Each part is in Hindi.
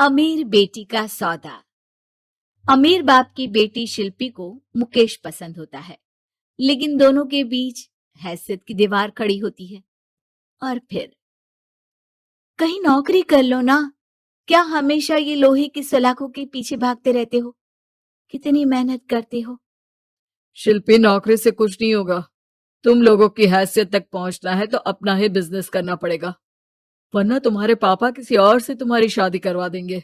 अमीर बेटी का सौदा। अमीर बाप की बेटी शिल्पी को मुकेश पसंद होता है, लेकिन दोनों के बीच हैसियत की दीवार खड़ी होती है। और फिर कहीं नौकरी कर लो ना, क्या हमेशा ये लोहे की सलाखों के पीछे भागते रहते हो? कितनी मेहनत करते हो। शिल्पी, नौकरी से कुछ नहीं होगा। तुम लोगों की हैसियत तक पहुंचना है तो अपना ही बिजनेस करना पड़ेगा, वरना तुम्हारे पापा किसी और से तुम्हारी शादी करवा देंगे।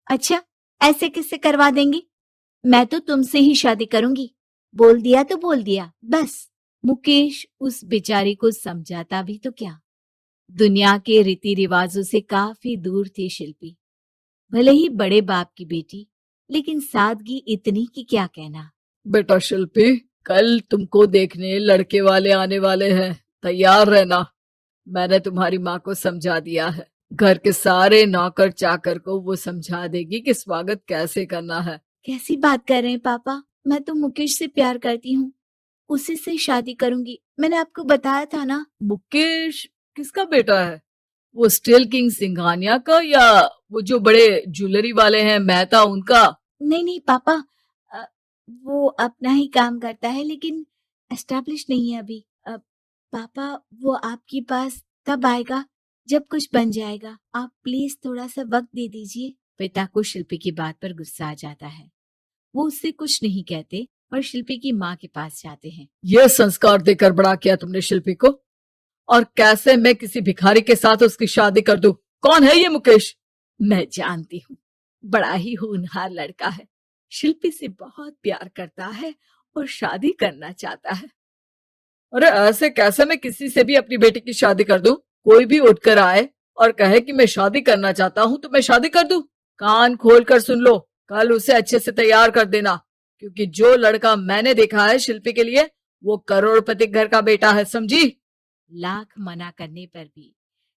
अच्छा, ऐसे किससे करवा देंगे? मैं तो तुमसे ही शादी करूंगी। बोल दिया तो बोल दिया, बस। मुकेश उस बेचारी को समझाता भी तो क्या। दुनिया के रीति रिवाजों से काफी दूर थी शिल्पी। भले ही बड़े बाप की बेटी, लेकिन सादगी इतनी कि क्या कहना। बेटा शिल्पी, कल तुमको देखने लड़के वाले आने वाले हैं, तैयार रहना। मैंने तुम्हारी माँ को समझा दिया है। घर के सारे नौकर चाकर को वो समझा देगी कि स्वागत कैसे करना है। कैसी बात कर रहे हैं पापा? मैं तो मुकेश से प्यार करती हूँ, उसी से शादी करूंगी। मैंने आपको बताया था ना। मुकेश किसका बेटा है? वो स्टील किंग सिंघानिया का, या वो जो बड़े ज्वेलरी वाले हैं मेहता, उनका? नहीं नहीं पापा, वो अपना ही काम करता है, लेकिन एस्टेब्लिश नहीं है अभी। पापा, वो आपके पास तब आएगा जब कुछ बन जाएगा। आप प्लीज थोड़ा सा वक्त दे दीजिए। पिता को शिल्पी की बात पर गुस्सा आ जाता है। वो उससे कुछ नहीं कहते और शिल्पी की माँ के पास जाते हैं। ये संस्कार देकर बड़ा किया तुमने शिल्पी को, और कैसे मैं किसी भिखारी के साथ उसकी शादी कर दूं? कौन है ये मुकेश? मैं जानती हूँ, बड़ा ही होनहार लड़का है। शिल्पी से बहुत प्यार करता है और शादी करना चाहता है। अरे ऐसे कैसे मैं किसी से भी अपनी बेटी की शादी कर दूं? कोई भी उठकर आए और कहे कि मैं शादी करना चाहता हूं तो मैं शादी कर दूं? कान खोल कर सुन लो, कल उसे अच्छे से तैयार कर देना, क्योंकि जो लड़का मैंने देखा है शिल्पी के लिए, वो करोड़पति घर का बेटा है, समझी? लाख मना करने पर भी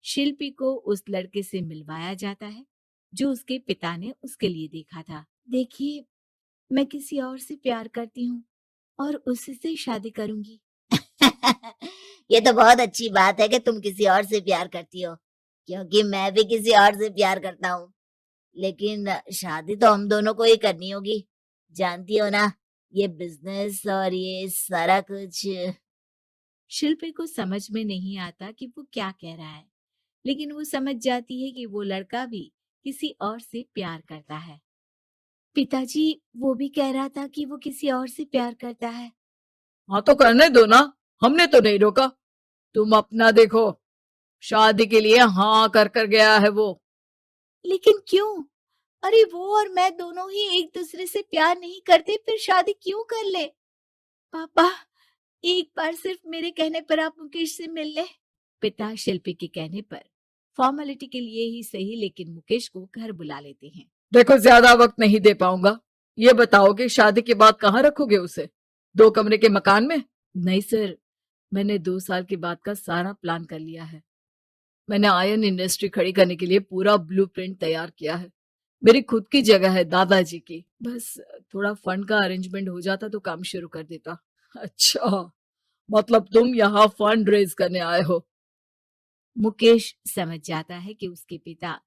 शिल्पी को उस लड़के से मिलवाया जाता है जो उसके पिता ने उसके लिए देखा था। देखिए, मैं किसी और से प्यार करती हूँ और उसी से शादी करूंगी। ये तो बहुत अच्छी बात है कि तुम किसी और से प्यार करती हो, क्योंकि मैं भी किसी और से प्यार करता हूँ। लेकिन शादी तो हम दोनों को ही करनी होगी, जानती हो ना, ये बिजनेस और ये सारा कुछ। शिल्पी को समझ में नहीं आता कि वो क्या कह रहा है, लेकिन वो समझ जाती है कि वो लड़का भी किसी और से प्यार करता है। पिताजी, वो भी कह रहा था कि वो किसी और से प्यार करता है। हाँ तो करने दो ना, हमने तो नहीं रोका। तुम अपना देखो, शादी के लिए हाँ कर गया है वो। लेकिन क्यों? अरे वो और मैं दोनों ही एक दूसरे से प्यार नहीं करते, फिर शादी क्यों कर ले? पापा, एक बार सिर्फ मेरे कहने पर आप मुकेश से मिल ले। पिता शिल्पी के कहने पर फॉर्मेलिटी के लिए ही सही, लेकिन मुकेश को घर बुला लेते हैं। देखो, ज्यादा वक्त नहीं दे पाऊंगा। ये बताओ कि शादी के बाद कहाँ रखोगे उसे? 2 कमरे के मकान में? नहीं सर, मैंने 2 साल के बाद का सारा प्लान कर लिया है। मैंने आयरन इंडस्ट्री खड़ी करने के लिए पूरा ब्लूप्रिंट तैयार किया है। मेरी खुद की जगह है दादाजी की। बस थोड़ा फंड का अरेंजमेंट हो जाता तो काम शुरू कर देता। अच्छा, मतलब तुम यहाँ फंड रेज करने आए हो? मुकेश समझ जाता है कि उसके पिता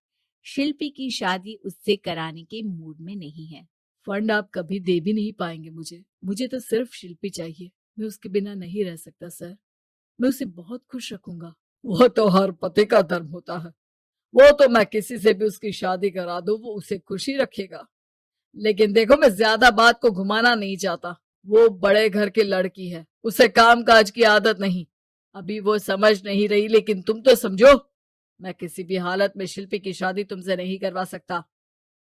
शिल्पी की शादी उससे कराने के मूड में नहीं है। फंड आप कभी दे भी नहीं पाएंगे मुझे। मुझे तो सिर्फ शिल्पी चाहिए। मैं उसके बिना नहीं रह सकता सर। मैं उसे बहुत खुश रखूंगा। वो तो हर पति का धर्म होता है। वो तो मैं किसी से भी उसकी शादी करा दूं, वो उसे खुशी रखेगा। लेकिन देखो, मैं ज्यादा बात को घुमाना नहीं चाहता। वो बड़े घर की लड़की है, उसे काम काज की आदत नहीं। अभी वो समझ नहीं रही, लेकिन तुम तो समझो। मैं किसी भी हालत में शिल्पी की शादी तुमसे नहीं करवा सकता।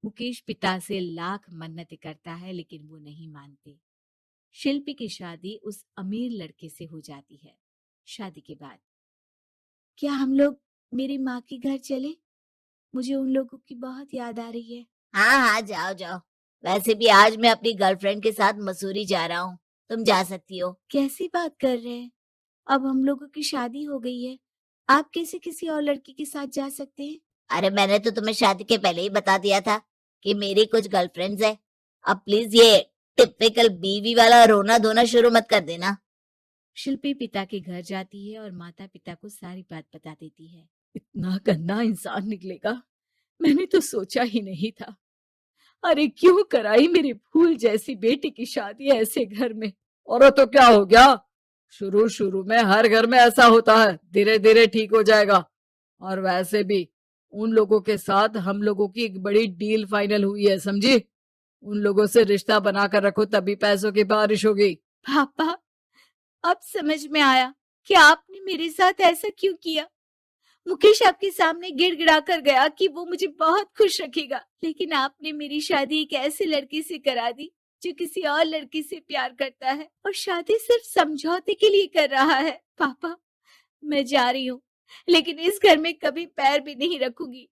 मुकेश पिता से लाख मन्नतें करता है, लेकिन वो नहीं मानते। शिल्पी की शादी उस अमीर लड़के से हो जाती है। शादी के बाद क्या हम लोग मेरी माँ के घर चले? मुझे उन लोगों की बहुत याद आ रही है। हाँ हाँ, जाओ जाओ। वैसे भी आज मैं अपनी गर्लफ्रेंड के साथ मसूरी जा रहा हूँ, तुम जा सकती हो। कैसी बात कर रहे हैं? अब हम लोगों की शादी हो गई है, आप कैसे किसी और लड़की के साथ जा सकते हैं? अरे मैंने तो तुम्हें शादी के पहले ही बता दिया था कि मेरी कुछ गर्लफ्रेंड्स है। अब प्लीज ये टिपिकल बीवी वाला रोना धोना शुरू मत कर देना। शिल्पी पिता के घर जाती है और माता पिता को सारी बात बता देती है। इतना गंदा इंसान निकलेगा, मैंने तो सोचा ही नहीं था। अरे क्यों कराई मेरी फूल जैसी बेटी की शादी ऐसे घर में। और तो क्या हो गया, शुरू शुरू में हर घर में ऐसा होता है, धीरे धीरे ठीक हो जाएगा। और वैसे भी उन लोगों के साथ हम लोगों की एक बड़ी डील फाइनल हुई है, समझी। उन लोगों से रिश्ता बनाकर रखो, तभी पैसों की बारिश होगी। पापा, अब समझ में आया कि आपने मेरे साथ ऐसा क्यों किया। मुकेश आपके सामने गिड़गिड़ा कर गया कि वो मुझे बहुत खुश रखेगा, लेकिन आपने मेरी शादी एक ऐसे लड़के से करा दी जो किसी और लड़की से प्यार करता है और शादी सिर्फ समझौते के लिए कर रहा है। पापा, मैं जा रही हूँ, लेकिन इस घर में कभी पैर भी नहीं रखूंगी।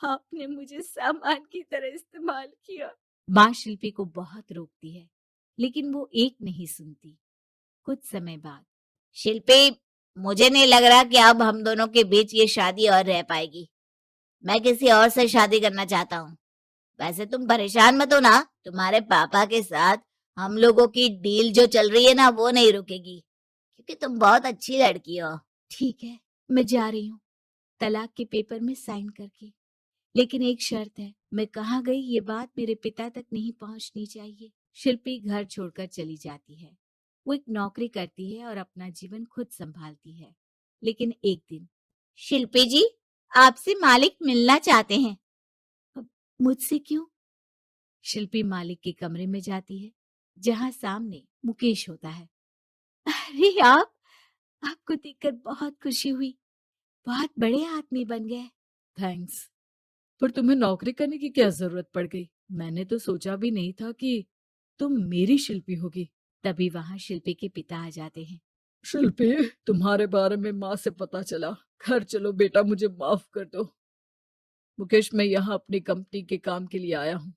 आपने मुझे सामान की तरह इस्तेमाल किया। माँ शिल्पी को बहुत रोकती है, लेकिन वो एक नहीं सुनती। कुछ समय बाद, शिल्पी, मुझे नहीं लग रहा कि अब हम दोनों के बीच ये शादी और रह पाएगी। मैं किसी और से शादी करना चाहता हूँ। वैसे तुम परेशान मत हो ना, तुम्हारे पापा के साथ हम लोगों की डील जो चल रही है ना, वो नहीं रुकेगी, क्योंकि तुम बहुत अच्छी लड़की हो। ठीक है, मैं जा रही हूँ, तलाक के पेपर में साइन करके। लेकिन एक शर्त है, मैं कहाँ गई ये बात मेरे पिता तक नहीं पहुंचनी चाहिए। शिल्पी घर छोड़कर चली जाती है। वो एक नौकरी करती है और अपना जीवन खुद संभालती है। लेकिन एक दिन, शिल्पी जी, आपसे मालिक मिलना चाहते हैं। अब मुझसे क्यों? शिल्पी मालिक के कमरे में जाती है, जहां सामने मुकेश होता है। अरे आप, आपको देखकर बहुत खुशी हुई, बहुत बड़े आदमी बन गए। थैंक्स, पर तुम्हें नौकरी करने की क्या जरूरत पड़ गई। मैंने तो सोचा भी नहीं था कि तुम मेरी शिल्पी होगी। तभी वहां शिल्पी के पिता आ जाते हैं। शिल्पी, तुम्हारे बारे में माँ से पता चला। घर चलो बेटा, मुझे माफ कर दो। मुकेश, मैं यहाँ अपनी कंपनी के काम के लिए आया हूँ।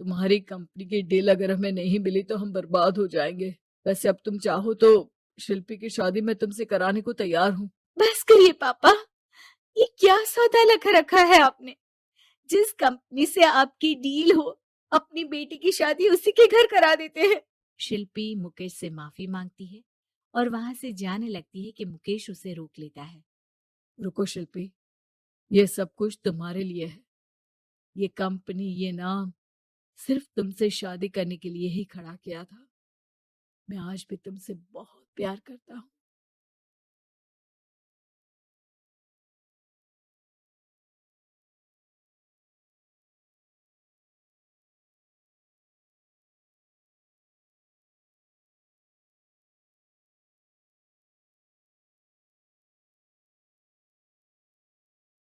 तुम्हारी कंपनी की डील अगर हमें नहीं मिली तो हम बर्बाद हो जाएंगे। वैसे अब तुम चाहो तो शिल्पी की शादी मैं तुमसे कराने को तैयार हूँ। बस करिए पापा, ये क्या सौदा लगा रखा है आपने। जिस कंपनी से आपकी डील हो, अपनी बेटी की शादी उसी के घर करा देते हैं। शिल्पी मुकेश से माफी मांगती है और वहां से जाने लगती है कि मुकेश उसे रोक लेता है। रुको शिल्पी, ये सब कुछ तुम्हारे लिए है। ये कंपनी, ये नाम सिर्फ तुमसे शादी करने के लिए ही खड़ा किया था। मैं आज भी तुमसे बहुत प्यार करता हूँ।